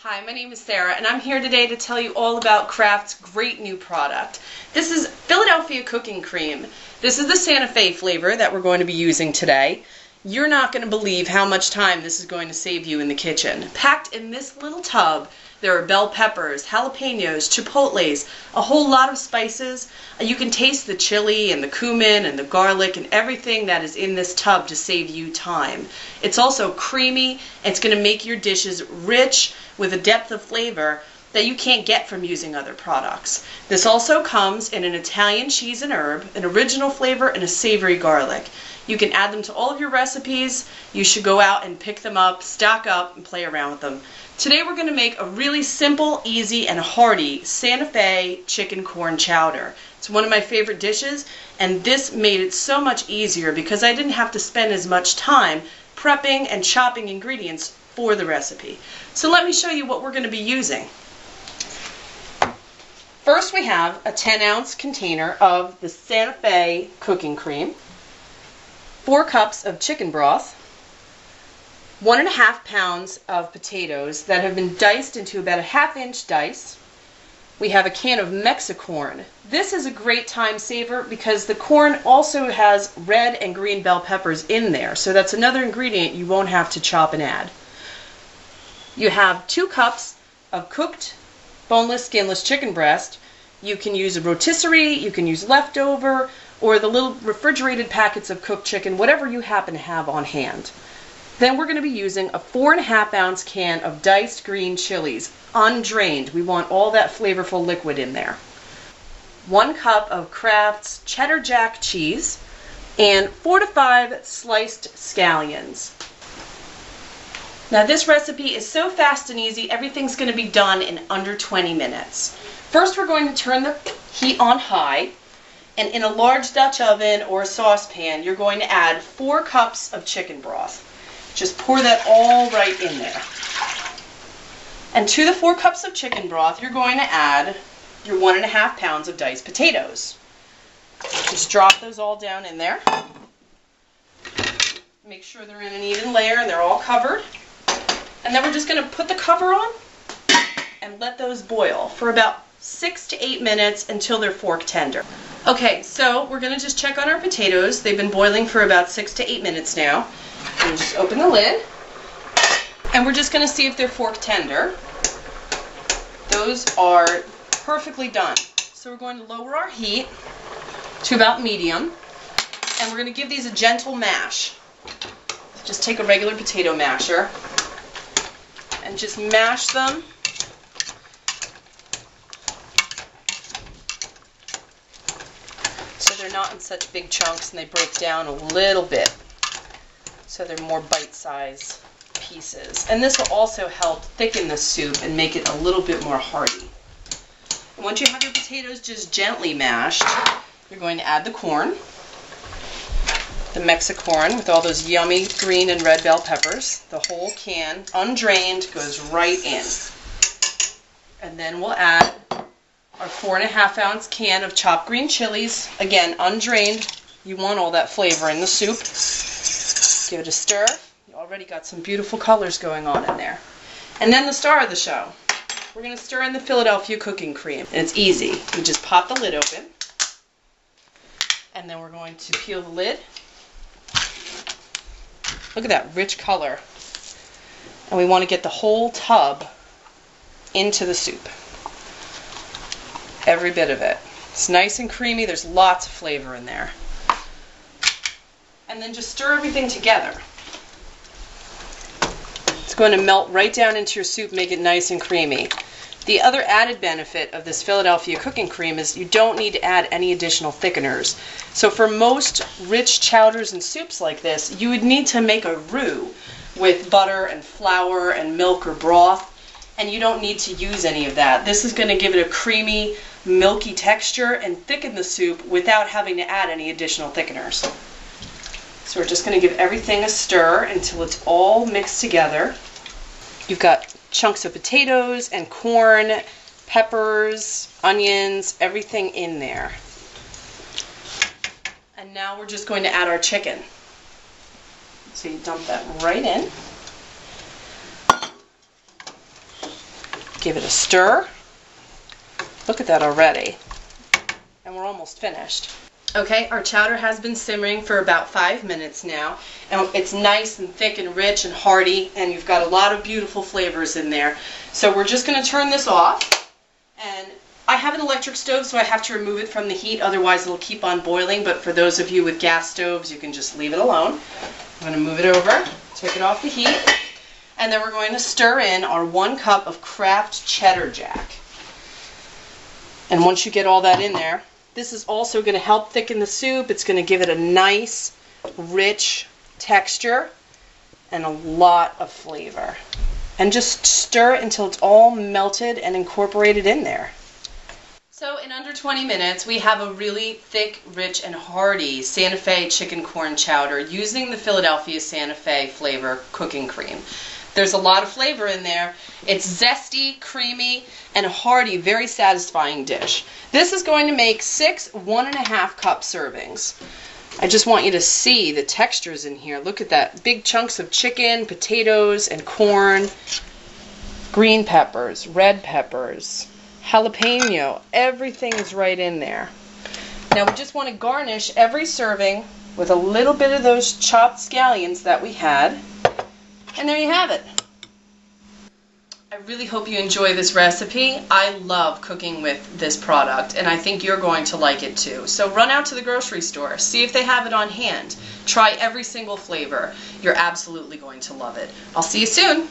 Hi, my name is Sarah, and I'm here today to tell you all about Kraft's great new product. This is Philadelphia Cooking Creme. This is the Santa Fe flavor that we're going to be using today. You're not going to believe how much time this is going to save you in the kitchen. Packed in this little tub, there are bell peppers, jalapenos, chipotles, a whole lot of spices. You can taste the chili and the cumin and the garlic and everything that is in this tub to save you time. It's also creamy. It's going to make your dishes rich with a depth of flavor that you can't get from using other products. This also comes in an Italian cheese and herb, an original flavor, and a savory garlic. You can add them to all of your recipes. You should go out and pick them up, stock up, and play around with them. Today we're going to make a really simple, easy, and hearty Santa Fe chicken corn chowder. It's one of my favorite dishes, and this made it so much easier because I didn't have to spend as much time prepping and chopping ingredients for the recipe. So let me show you what we're going to be using. First, we have a 10-ounce container of the Santa Fe Cooking Creme, 4 cups of chicken broth, 1.5 pounds of potatoes that have been diced into about a 1/2-inch dice. We have a can of Mexicorn. This is a great time saver because the corn also has red and green bell peppers in there, so that's another ingredient you won't have to chop and add. You have 2 cups of cooked boneless, skinless chicken breast. You can use a rotisserie, you can use leftover, or the little refrigerated packets of cooked chicken, whatever you happen to have on hand. Then we're going to be using a 4.5-ounce can of diced green chilies, undrained. We want all that flavorful liquid in there. 1 cup of Kraft's cheddar jack cheese, and 4 to 5 sliced scallions. Now this recipe is so fast and easy, everything's going to be done in under 20 minutes. First we're going to turn the heat on high, and in a large Dutch oven or a saucepan you're going to add 4 cups of chicken broth. Just pour that all right in there. And to the 4 cups of chicken broth you're going to add your 1.5 pounds of diced potatoes. Just drop those all down in there. Make sure they're in an even layer and they're all covered. And then we're just going to put the cover on and let those boil for about 6 to 8 minutes until they're fork tender. Okay, so we're going to just check on our potatoes. They've been boiling for about 6 to 8 minutes now. We'll just open the lid and we're just going to see if they're fork tender. Those are perfectly done. So we're going to lower our heat to about medium and we're going to give these a gentle mash. Just take a regular potato masher and just mash them. So they're not in such big chunks and they break down a little bit. So they're more bite-sized pieces. And this will also help thicken the soup and make it a little bit more hearty. And once you have your potatoes just gently mashed, you're going to add the corn, the Mexicorn with all those yummy green and red bell peppers. The whole can, undrained, goes right in. And then we'll add our 4.5-ounce can of chopped green chilies. Again, undrained. You want all that flavor in the soup. Give it a stir. You already got some beautiful colors going on in there. And then the star of the show. We're going to stir in the Philadelphia Cooking Creme. And it's easy. You just pop the lid open. And then we're going to peel the lid. Look at that rich color. And we want to get the whole tub into the soup. Every bit of it. It's nice and creamy. There's lots of flavor in there. And then just stir everything together. It's going to melt right down into your soup, make it nice and creamy. The other added benefit of this Philadelphia Cooking Creme is you don't need to add any additional thickeners. So for most rich chowders and soups like this, you would need to make a roux with butter and flour and milk or broth, and you don't need to use any of that. This is going to give it a creamy, milky texture and thicken the soup without having to add any additional thickeners. So we're just going to give everything a stir until it's all mixed together. You've got chunks of potatoes and corn, peppers, onions, everything in there. And now we're just going to add our chicken. So you dump that right in. give it a stir. Look at that already. And we're almost finished. Okay, our chowder has been simmering for about 5 minutes now, and it's nice and thick and rich and hearty, and you've got a lot of beautiful flavors in there. So we're just going to turn this off, and I have an electric stove, so I have to remove it from the heat, otherwise it'll keep on boiling, but for those of you with gas stoves, you can just leave it alone. I'm going to move it over, take it off the heat, and then we're going to stir in our 1 cup of Kraft cheddar jack. And once you get all that in there, this is also going to help thicken the soup. It's going to give it a nice, rich texture and a lot of flavor. And just stir until it's all melted and incorporated in there. So in under 20 minutes, we have a really thick, rich, and hearty Santa Fe chicken corn chowder using the Philadelphia Santa Fe flavor cooking cream. There's a lot of flavor in there. It's zesty, creamy, and a hearty, very satisfying dish. This is going to make 6 1.5 cup servings. I just want you to see the textures in here. Look at that. Big chunks of chicken, potatoes, and corn, green peppers, red peppers, jalapeno. Everything is right in there. Now we just want to garnish every serving with a little bit of those chopped scallions that we had. And there you have it. I really hope you enjoy this recipe. I love cooking with this product, and I think you're going to like it too. So run out to the grocery store, see if they have it on hand. Try every single flavor. You're absolutely going to love it. I'll see you soon.